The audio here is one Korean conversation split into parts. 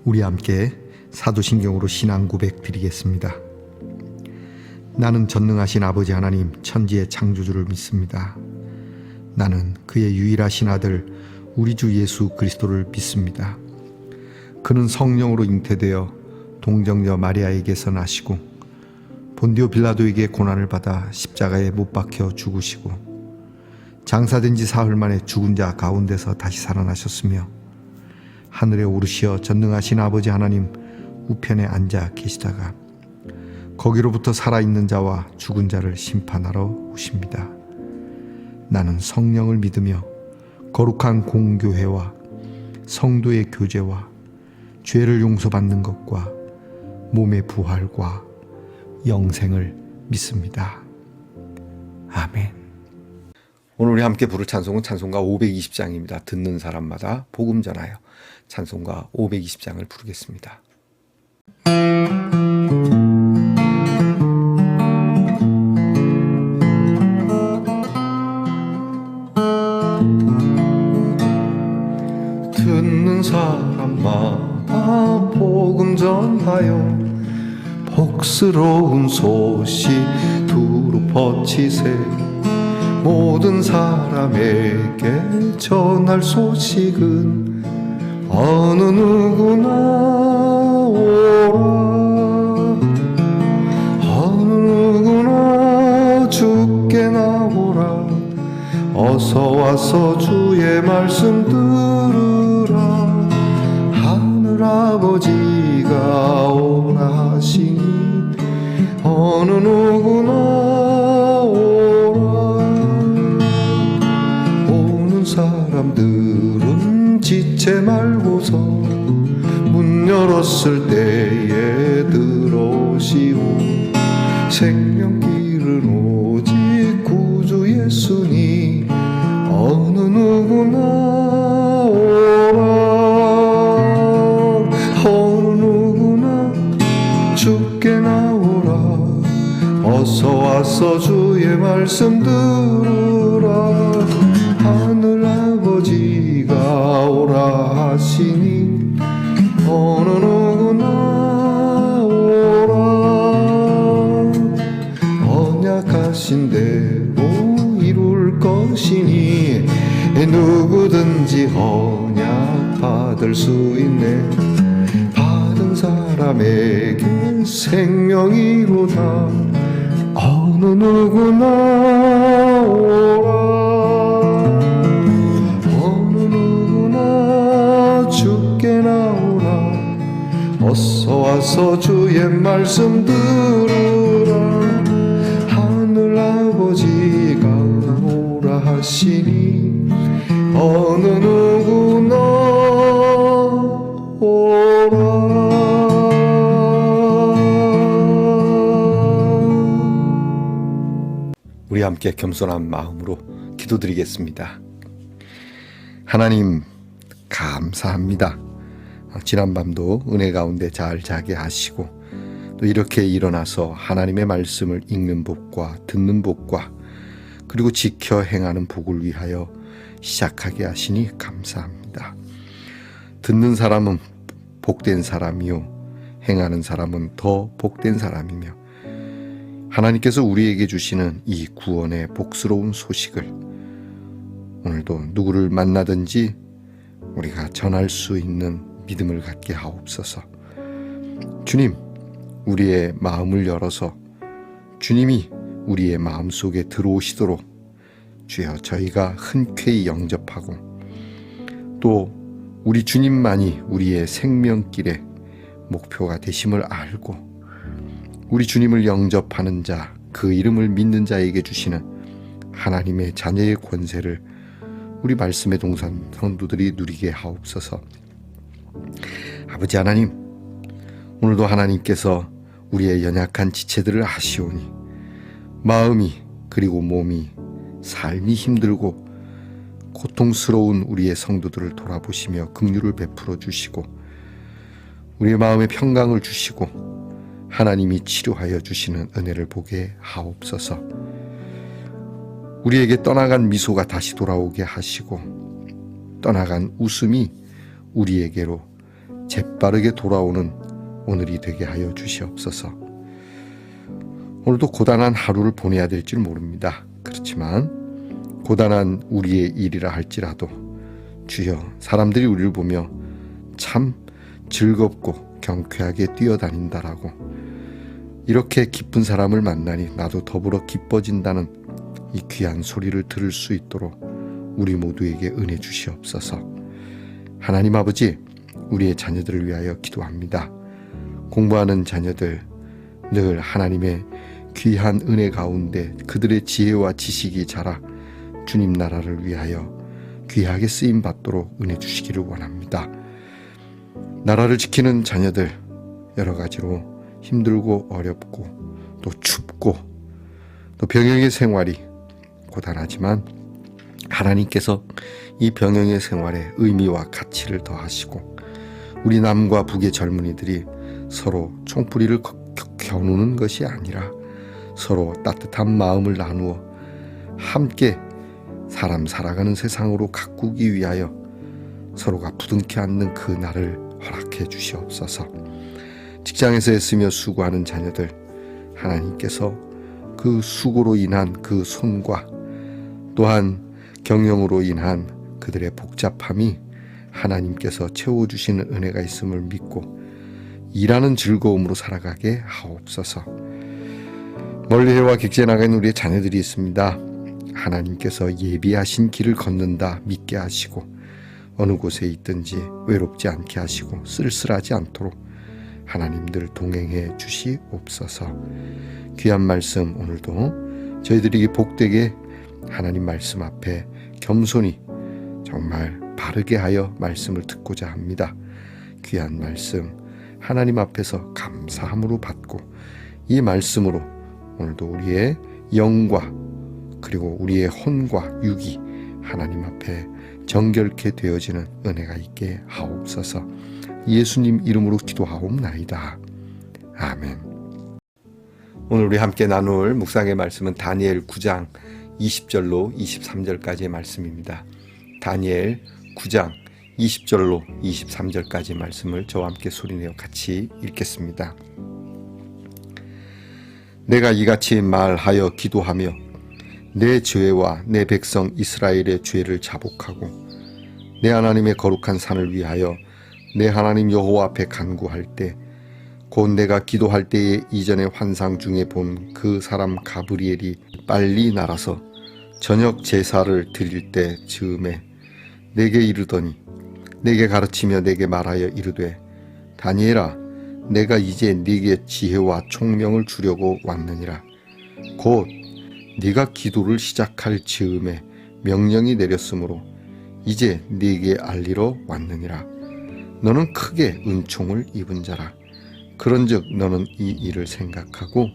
우리 함께 사도신경으로 신앙 고백 드리겠습니다. 나는 전능하신 아버지 하나님 천지의 창조주를 믿습니다. 나는 그의 유일하신 아들 우리 주 예수 그리스도를 믿습니다. 그는 성령으로 잉태되어 동정녀 마리아에게서 나시고 본디오 빌라도에게 고난을 받아 십자가에 못 박혀 죽으시고 장사된 지 사흘 만에 죽은 자 가운데서 다시 살아나셨으며 하늘에 오르시어 전능하신 아버지 하나님 우편에 앉아 계시다가 거기로부터 살아있는 자와 죽은 자를 심판하러 오십니다. 나는 성령을 믿으며 거룩한 공교회와 성도의 교제와 죄를 용서받는 것과 몸의 부활과 영생을 믿습니다. 아멘. 오늘 우리 함께 부를 찬송은 찬송가 520장입니다. 듣는 사람마다 복음 전하여 찬송가 520장을 부르겠습니다. 듣는 사람마다 복음 전하여 복스러운 소식 두루 퍼치세. 모든 사람에게 전할 소식은 어느 누구나 오라. 어느 누구나 주께 나오라. 어서 와서 주의 말씀 들으라. 하늘아버지가 오라 하시니 어느 누구나 오라. 오는 사람들은 지체 말고서 문 열었을 때에 들어오시오. 생명길은 오직 구주 예수니 어느 누구나 오라. 어느 누구나 주께 나오라. 어서 와서 주의 말씀 들으라. 하늘아버지가 오라 하시니 어느 누구나 오라. 언약하신 대로 이룰 것이니 누구든지 언약 받을 수 있네. 받은 사람에게 생명이로다. 어느 누구나 오라. 어느 누구나 주께 나오라. 어서 와서 주의 말씀 들으라. 하늘아버지가 오라 하시니 어느 누구나 오라. 우리 함께 겸손한 마음으로 기도드리겠습니다. 하나님 감사합니다. 지난밤도 은혜 가운데 잘 자게 하시고 또 이렇게 일어나서 하나님의 말씀을 읽는 복과 듣는 복과 그리고 지켜 행하는 복을 위하여 시작하게 하시니 감사합니다. 듣는 사람은 복된 사람이요 행하는 사람은 더 복된 사람이며 하나님께서 우리에게 주시는 이 구원의 복스러운 소식을 오늘도 누구를 만나든지 우리가 전할 수 있는 믿음을 갖게 하옵소서. 주님, 우리의 마음을 열어서 주님이 우리의 마음속에 들어오시도록 주여 저희가 흔쾌히 영접하고 또 우리 주님만이 우리의 생명길의 목표가 되심을 알고 우리 주님을 영접하는 자, 그 이름을 믿는 자에게 주시는 하나님의 자녀의 권세를 우리 말씀의 동산 성도들이 누리게 하옵소서. 아버지 하나님, 오늘도 하나님께서 우리의 연약한 지체들을 아시오니 마음이 그리고 몸이 삶이 힘들고 고통스러운 우리의 성도들을 돌아보시며 긍휼을 베풀어 주시고 우리의 마음에 평강을 주시고 하나님이 치료하여 주시는 은혜를 보게 하옵소서. 우리에게 떠나간 미소가 다시 돌아오게 하시고 떠나간 웃음이 우리에게로 재빠르게 돌아오는 오늘이 되게 하여 주시옵소서. 오늘도 고단한 하루를 보내야 될 줄 모릅니다. 그렇지만 고단한 우리의 일이라 할지라도 주여, 사람들이 우리를 보며 참 즐겁고 경쾌하게 뛰어다닌다라고, 이렇게 기쁜 사람을 만나니 나도 더불어 기뻐진다는 이 귀한 소리를 들을 수 있도록 우리 모두에게 은혜 주시옵소서. 하나님 아버지, 우리의 자녀들을 위하여 기도합니다. 공부하는 자녀들 늘 하나님의 귀한 은혜 가운데 그들의 지혜와 지식이 자라 주님 나라를 위하여 귀하게 쓰임 받도록 은혜 주시기를 원합니다. 나라를 지키는 자녀들 여러 가지로 힘들고 어렵고 또 춥고 또 병영의 생활이 고단하지만 하나님께서 이 병영의 생활에 의미와 가치를 더하시고 우리 남과 북의 젊은이들이 서로 총뿌리를 겨누는 것이 아니라 서로 따뜻한 마음을 나누어 함께 사람 살아가는 세상으로 가꾸기 위하여 서로가 부둥켜 안는 그 날을 허락해 주시옵소서. 직장에서 애쓰며 수고하는 자녀들, 하나님께서 그 수고로 인한 그 손과 또한 경영으로 인한 그들의 복잡함이 하나님께서 채워주시는 은혜가 있음을 믿고 일하는 즐거움으로 살아가게 하옵소서. 멀리 해와 객지에 나가는 우리의 자녀들이 있습니다. 하나님께서 예비하신 길을 걷는다 믿게 하시고 어느 곳에 있든지 외롭지 않게 하시고 쓸쓸하지 않도록 하나님들 동행해 주시옵소서. 귀한 말씀 오늘도 저희들이 복되게 하나님 말씀 앞에 겸손히 정말 바르게 하여 말씀을 듣고자 합니다. 귀한 말씀 하나님 앞에서 감사함으로 받고 이 말씀으로 오늘도 우리의 영과 그리고 우리의 혼과 육이 하나님 앞에 정결케 되어지는 은혜가 있게 하옵소서. 예수님 이름으로 기도하옵나이다. 아멘. 오늘 우리 함께 나눌 묵상의 말씀은 다니엘 9장 20절로 23절까지의 말씀입니다. 다니엘 9장 20절로 23절까지 말씀을 저와 함께 소리내어 같이 읽겠습니다. 내가 이같이 말하여 기도하며 내 죄와 내 백성 이스라엘의 죄를 자복하고 내 하나님의 거룩한 산을 위하여 내 하나님 여호와 앞에 간구할 때 곧 내가 기도할 때에 이전의 환상 중에 본 그 사람 가브리엘이 빨리 날아서 저녁 제사를 드릴 때 즈음에 내게 이르더니 내게 가르치며 내게 말하여 이르되 다니엘아 내가 이제 네게 지혜와 총명을 주려고 왔느니라. 곧 네가 기도를 시작할 즈음에 명령이 내렸으므로 이제 네게 알리러 왔느니라. 너는 크게 은총을 입은 자라. 그런즉 너는 이 일을 생각하고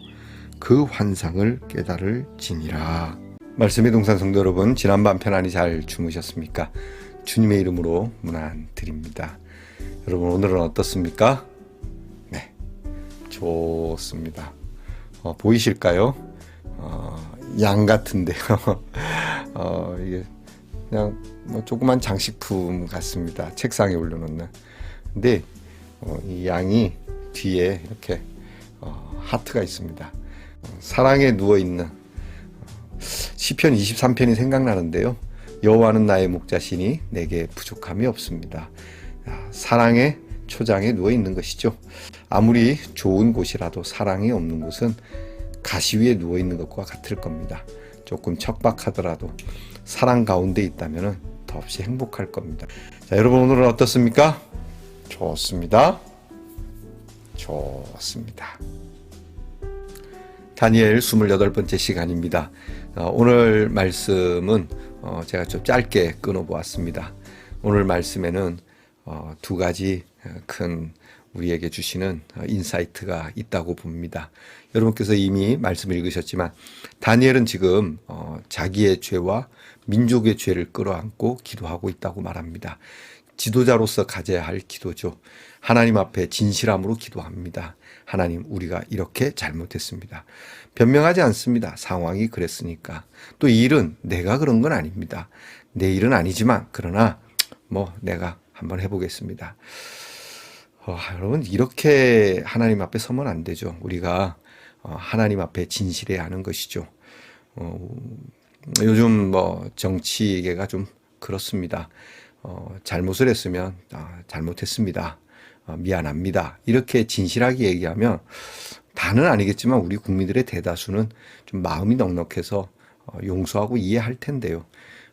그 환상을 깨달을지니라. 말씀의 동산 성도 여러분, 지난밤 편안히 잘 주무셨습니까? 주님의 이름으로 문안 드립니다. 여러분 오늘은 어떻습니까? 네, 좋습니다. 보이실까요? 양 같은데요. 이게 그냥 조그만 장식품 같습니다. 책상에 올려놓는. 근데 이 양이 뒤에 이렇게 하트가 있습니다. 사랑에 누워있는 시편 23편이 생각나는데요. 여호와는 나의 목자시니 내게 부족함이 없습니다. 사랑의 초장에 누워있는 것이죠. 아무리 좋은 곳이라도 사랑이 없는 곳은 가시 위에 누워있는 것과 같을 겁니다. 조금 척박하더라도 사랑 가운데 있다면 더없이 행복할 겁니다. 자, 여러분 오늘은 어떻습니까? 좋습니다. 좋습니다. 다니엘 28번째 시간입니다. 오늘 말씀은 제가 좀 짧게 끊어보았습니다. 오늘 말씀에는 두 가지 큰 우리에게 주시는 인사이트가 있다고 봅니다. 여러분께서 이미 말씀을 읽으셨지만 다니엘은 지금 자기의 죄와 민족의 죄를 끌어안고 기도하고 있다고 말합니다. 지도자로서 가져야 할 기도죠. 하나님 앞에 진실함으로 기도합니다. 하나님, 우리가 이렇게 잘못했습니다. 변명하지 않습니다. 상황이 그랬으니까. 또 이 일은 내가 그런 건 아닙니다. 내 일은 아니지만 그러나 내가 한번 해보겠습니다. 여러분 이렇게 하나님 앞에 서면 안 되죠. 우리가 하나님 앞에 진실해야 하는 것이죠. 어, 요즘 뭐 정치계가 좀 그렇습니다. 잘못을 했으면 잘못했습니다. 미안합니다. 이렇게 진실하게 얘기하면 다는 아니겠지만 우리 국민들의 대다수는 좀 마음이 넉넉해서 용서하고 이해할 텐데요.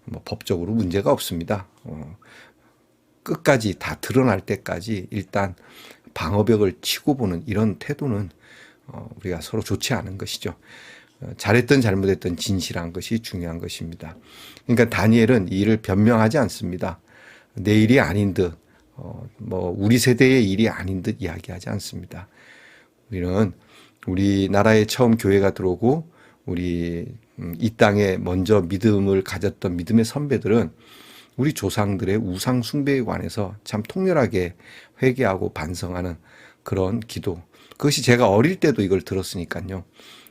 뭐 법적으로 문제가 없습니다. 끝까지 다 드러날 때까지 일단 방어벽을 치고 보는 이런 태도는 우리가 서로 좋지 않은 것이죠. 잘했든 잘못했든 진실한 것이 중요한 것입니다. 그러니까 다니엘은 이 일을 변명하지 않습니다. 내 일이 아닌 듯, 뭐 우리 세대의 일이 아닌 듯 이야기하지 않습니다. 우리는 우리나라에 처음 교회가 들어오고 우리 이 땅에 먼저 믿음을 가졌던 믿음의 선배들은 우리 조상들의 우상 숭배에 관해서 참 통렬하게 회개하고 반성하는 그런 기도. 그것이 제가 어릴 때도 이걸 들었으니까요.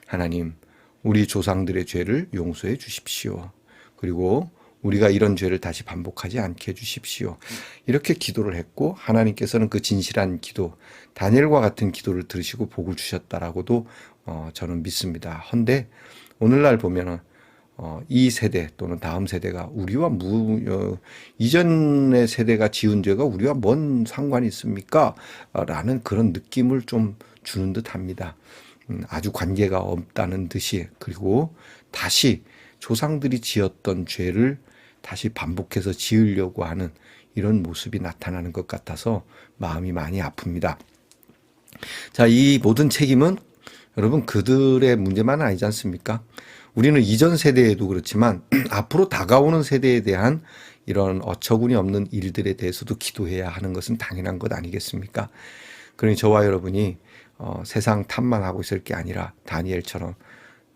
하나님, 우리 조상들의 죄를 용서해 주십시오. 그리고 우리가 이런 죄를 다시 반복하지 않게 해 주십시오. 이렇게 기도를 했고 하나님께서는 그 진실한 기도, 다니엘과 같은 기도를 들으시고 복을 주셨다라고도 저는 믿습니다. 헌데 오늘날 보면은 이 세대 또는 다음 세대가 우리와 이전의 세대가 지은 죄가 우리와 뭔 상관이 있습니까? 라는 그런 느낌을 좀 주는 듯 합니다. 아주 관계가 없다는 듯이, 그리고 다시 조상들이 지었던 죄를 다시 반복해서 지으려고 하는 이런 모습이 나타나는 것 같아서 마음이 많이 아픕니다. 자, 이 모든 책임은 여러분 그들의 문제만 아니지 않습니까? 우리는 이전 세대에도 그렇지만 앞으로 다가오는 세대에 대한 이런 어처구니 없는 일들에 대해서도 기도해야 하는 것은 당연한 것 아니겠습니까? 그러니 저와 여러분이 세상 탓만 하고 있을 게 아니라 다니엘처럼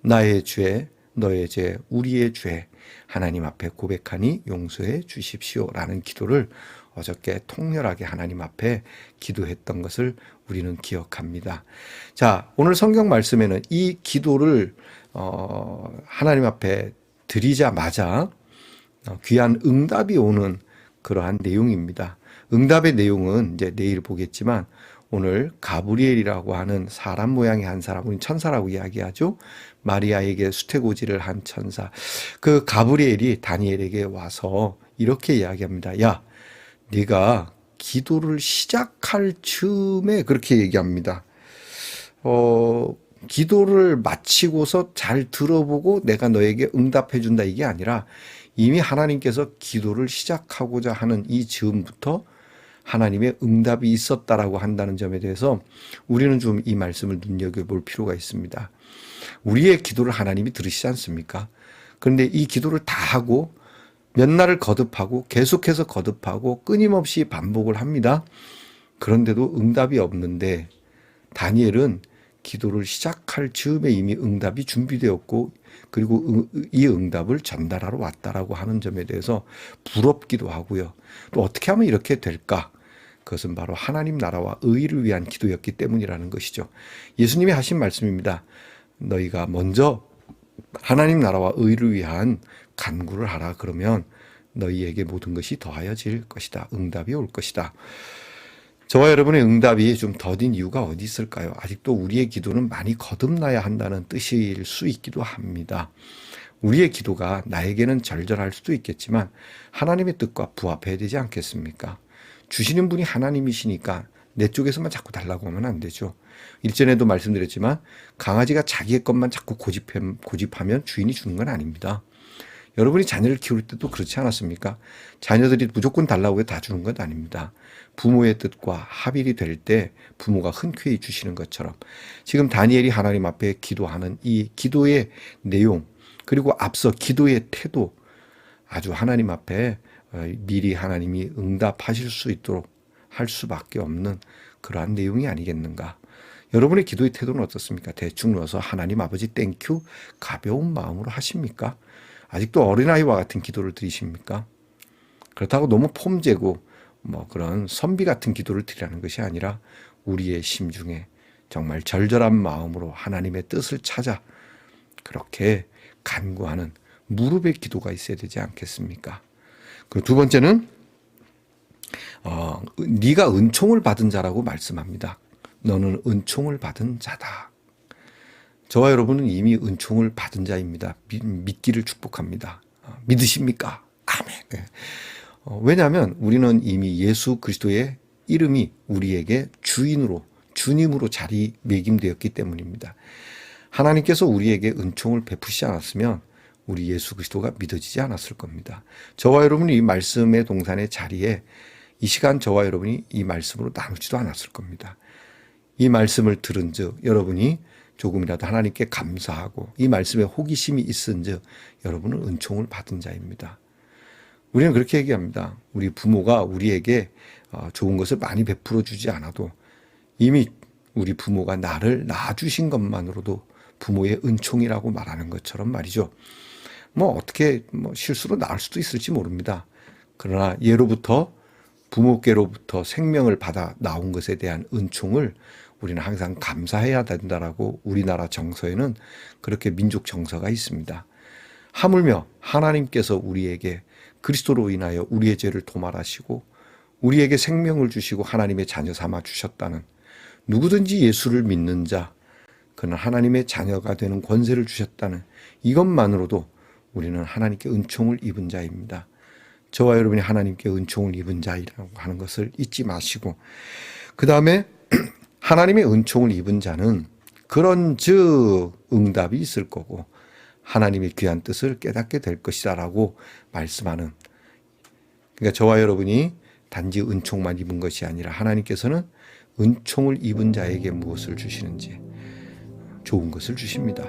나의 죄, 너의 죄, 우리의 죄 하나님 앞에 고백하니 용서해 주십시오라는 기도를 어저께 통렬하게 하나님 앞에 기도했던 것을 우리는 기억합니다. 자, 오늘 성경 말씀에는 이 기도를 하나님 앞에 드리자마자 귀한 응답이 오는 그러한 내용입니다. 응답의 내용은 이제 내일 보겠지만 오늘 가브리엘이라고 하는 사람 모양의 한 사람, 우리 천사라고 이야기하죠. 마리아에게 수태고지를 한 천사. 그 가브리엘이 다니엘에게 와서 이렇게 이야기합니다. 야, 네가 기도를 시작할 즈음에 그렇게 얘기합니다. 기도를 마치고서 잘 들어보고 내가 너에게 응답해 준다 이게 아니라 이미 하나님께서 기도를 시작하고자 하는 이 즈음부터 하나님의 응답이 있었다라고 한다는 점에 대해서 우리는 좀 이 말씀을 눈여겨볼 필요가 있습니다. 우리의 기도를 하나님이 들으시지 않습니까? 그런데 이 기도를 다 하고 몇 날을 거듭하고 계속해서 거듭하고 끊임없이 반복을 합니다. 그런데도 응답이 없는데 다니엘은 기도를 시작할 즈음에 이미 응답이 준비되었고 그리고 이 응답을 전달하러 왔다라고 하는 점에 대해서 부럽기도 하고요. 또 어떻게 하면 이렇게 될까? 그것은 바로 하나님 나라와 의를 위한 기도였기 때문이라는 것이죠. 예수님이 하신 말씀입니다. 너희가 먼저 하나님 나라와 의를 위한 간구를 하라. 그러면 너희에게 모든 것이 더하여질 것이다. 응답이 올 것이다. 저와 여러분의 응답이 좀 더딘 이유가 어디 있을까요? 아직도 우리의 기도는 많이 거듭나야 한다는 뜻일 수 있기도 합니다. 우리의 기도가 나에게는 절절할 수도 있겠지만 하나님의 뜻과 부합해야 되지 않겠습니까? 주시는 분이 하나님이시니까 내 쪽에서만 자꾸 달라고 하면 안 되죠. 일전에도 말씀드렸지만 강아지가 자기의 것만 자꾸 고집하면 주인이 주는 건 아닙니다. 여러분이 자녀를 키울 때도 그렇지 않았습니까? 자녀들이 무조건 달라고 해서 다 주는 건 아닙니다. 부모의 뜻과 합일이 될 때 부모가 흔쾌히 주시는 것처럼 지금 다니엘이 하나님 앞에 기도하는 이 기도의 내용 그리고 앞서 기도의 태도 아주 하나님 앞에 미리 하나님이 응답하실 수 있도록 할 수밖에 없는 그러한 내용이 아니겠는가. 여러분의 기도의 태도는 어떻습니까? 대충 넣어서 하나님 아버지 땡큐 가벼운 마음으로 하십니까? 아직도 어린아이와 같은 기도를 드리십니까? 그렇다고 너무 폼재고 뭐 그런 선비 같은 기도를 드리라는 것이 아니라 우리의 심중에 정말 절절한 마음으로 하나님의 뜻을 찾아 그렇게 간구하는 무릎의 기도가 있어야 되지 않겠습니까? 그리고 두 번째는 네가 은총을 받은 자라고 말씀합니다. 너는 은총을 받은 자다. 저와 여러분은 이미 은총을 받은 자입니다. 믿기를 축복합니다. 믿으십니까? 아멘. 네. 왜냐하면 우리는 이미 예수 그리스도의 이름이 우리에게 주님으로 자리매김되었기 때문입니다. 하나님께서 우리에게 은총을 베푸시지 않았으면 우리 예수 그리스도가 믿어지지 않았을 겁니다. 저와 여러분이 이 말씀의 동산의 자리에 이 시간 저와 여러분이 이 말씀으로 나누지도 않았을 겁니다. 이 말씀을 들은 즉 여러분이 조금이라도 하나님께 감사하고 이 말씀에 호기심이 있은 즉 여러분은 은총을 받은 자입니다. 우리는 그렇게 얘기합니다. 우리 부모가 우리에게 좋은 것을 많이 베풀어 주지 않아도 이미 우리 부모가 나를 낳아주신 것만으로도 부모의 은총이라고 말하는 것처럼 말이죠. 어떻게 실수로 낳을 수도 있을지 모릅니다. 그러나 부모께로부터 생명을 받아 나온 것에 대한 은총을 우리는 항상 감사해야 된다라고 우리나라 정서에는 그렇게 민족 정서가 있습니다. 하물며 하나님께서 우리에게 그리스도로 인하여 우리의 죄를 도말하시고 우리에게 생명을 주시고 하나님의 자녀 삼아 주셨다는, 누구든지 예수를 믿는 자 그는 하나님의 자녀가 되는 권세를 주셨다는 이것만으로도 우리는 하나님께 은총을 입은 자입니다. 저와 여러분이 하나님께 은총을 입은 자이라고 하는 것을 잊지 마시고, 그 다음에 하나님의 은총을 입은 자는 그런즉 응답이 있을 거고 하나님의 귀한 뜻을 깨닫게 될 것이다 라고 말씀하는, 그러니까 저와 여러분이 단지 은총만 입은 것이 아니라 하나님께서는 은총을 입은 자에게 무엇을 주시는지 좋은 것을 주십니다.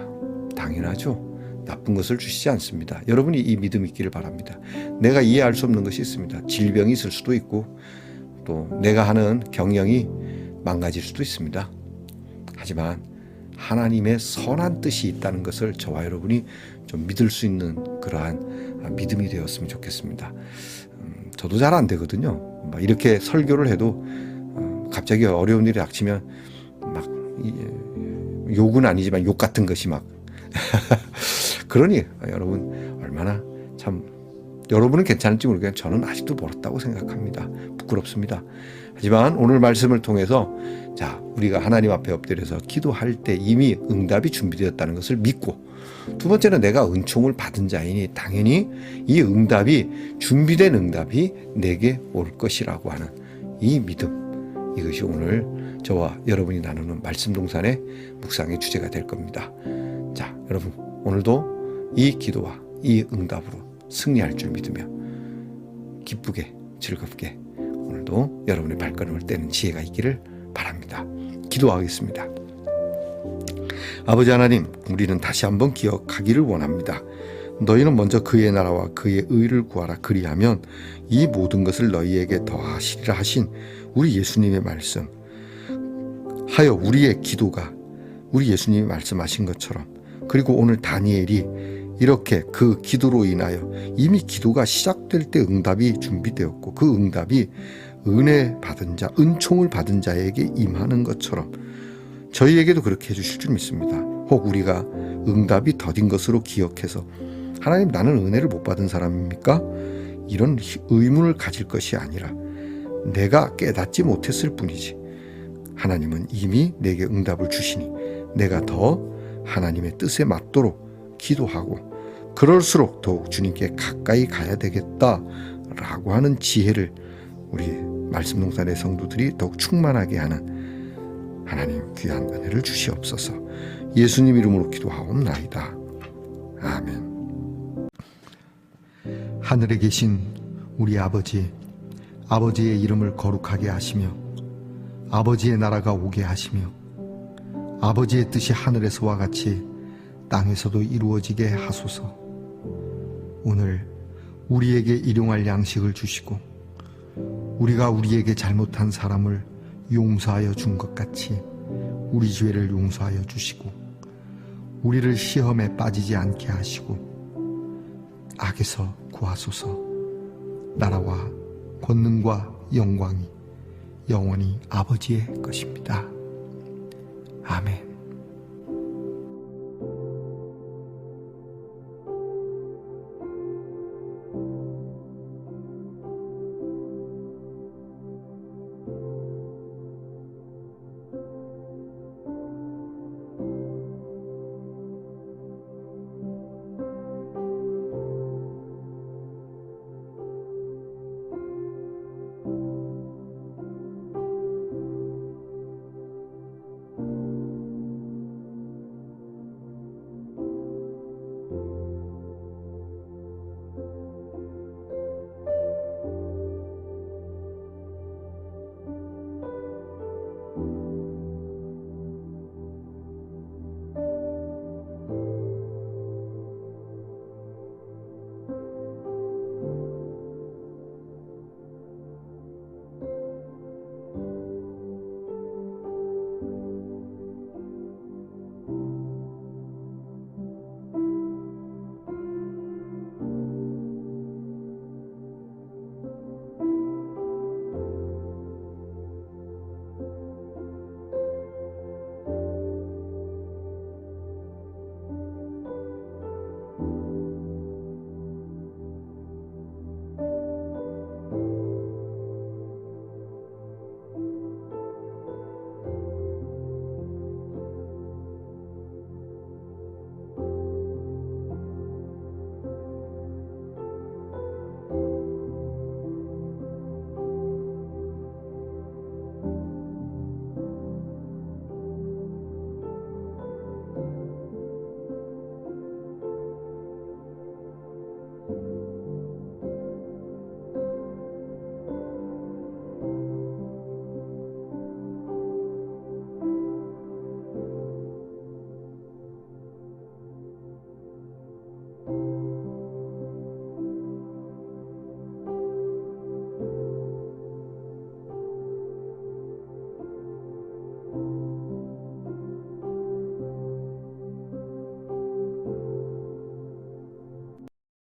당연하죠. 나쁜 것을 주시지 않습니다. 여러분이 이 믿음이 있기를 바랍니다. 내가 이해할 수 없는 것이 있습니다. 질병이 있을 수도 있고 또 내가 하는 경영이 망가질 수도 있습니다. 하지만 하나님의 선한 뜻이 있다는 것을 저와 여러분이 좀 믿을 수 있는 그러한 믿음이 되었으면 좋겠습니다. 저도 잘 안 되거든요. 이렇게 설교를 해도 갑자기 어려운 일이 닥치면 막 욕은 아니지만 욕 같은 것이 막 그러니 여러분 얼마나 참, 여러분은 괜찮을지 모르겠는데 저는 아직도 멀었다고 생각합니다. 부끄럽습니다. 하지만 오늘 말씀을 통해서 우리가 하나님 앞에 엎드려서 기도할 때 이미 응답이 준비되었다는 것을 믿고, 두 번째는 내가 은총을 받은 자이니 당연히 이 응답이 준비된 응답이 내게 올 것이라고 하는 이 믿음, 이것이 오늘 저와 여러분이 나누는 말씀 동산의 묵상의 주제가 될 겁니다. 여러분 오늘도 이 기도와 이 응답으로 승리할 줄 믿으며 기쁘게 즐겁게 오늘도 여러분의 발걸음을 떼는 지혜가 있기를 바랍니다. 기도하겠습니다. 아버지 하나님, 우리는 다시 한번 기억하기를 원합니다. 너희는 먼저 그의 나라와 그의 의를 구하라. 그리하면 이 모든 것을 너희에게 더하시리라 하신 우리 예수님의 말씀 하여 우리의 기도가 우리 예수님이 말씀하신 것처럼, 그리고 오늘 다니엘이 이렇게 그 기도로 인하여 이미 기도가 시작될 때 응답이 준비되었고 그 응답이 은혜 받은 자, 은총을 받은 자에게 임하는 것처럼 저희에게도 그렇게 해주실 줄 믿습니다. 혹 우리가 응답이 더딘 것으로 기억해서 하나님, 나는 은혜를 못 받은 사람입니까? 이런 의문을 가질 것이 아니라 내가 깨닫지 못했을 뿐이지 하나님은 이미 내게 응답을 주시니 내가 더 하나님의 뜻에 맞도록 기도하고 그럴수록 더욱 주님께 가까이 가야 되겠다라고 하는 지혜를 우리 말씀 동산의 성도들이 더욱 충만하게 하는 하나님 귀한 은혜를 주시옵소서. 예수님 이름으로 기도하옵나이다. 아멘. 하늘에 계신 우리 아버지, 아버지의 이름을 거룩하게 하시며 아버지의 나라가 오게 하시며 아버지의 뜻이 하늘에서와 같이 땅에서도 이루어지게 하소서. 오늘 우리에게 일용할 양식을 주시고 우리가 우리에게 잘못한 사람을 용서하여 준 것 같이 우리 죄를 용서하여 주시고 우리를 시험에 빠지지 않게 하시고 악에서 구하소서. 나라와 권능과 영광이 영원히 아버지의 것입니다. 아멘.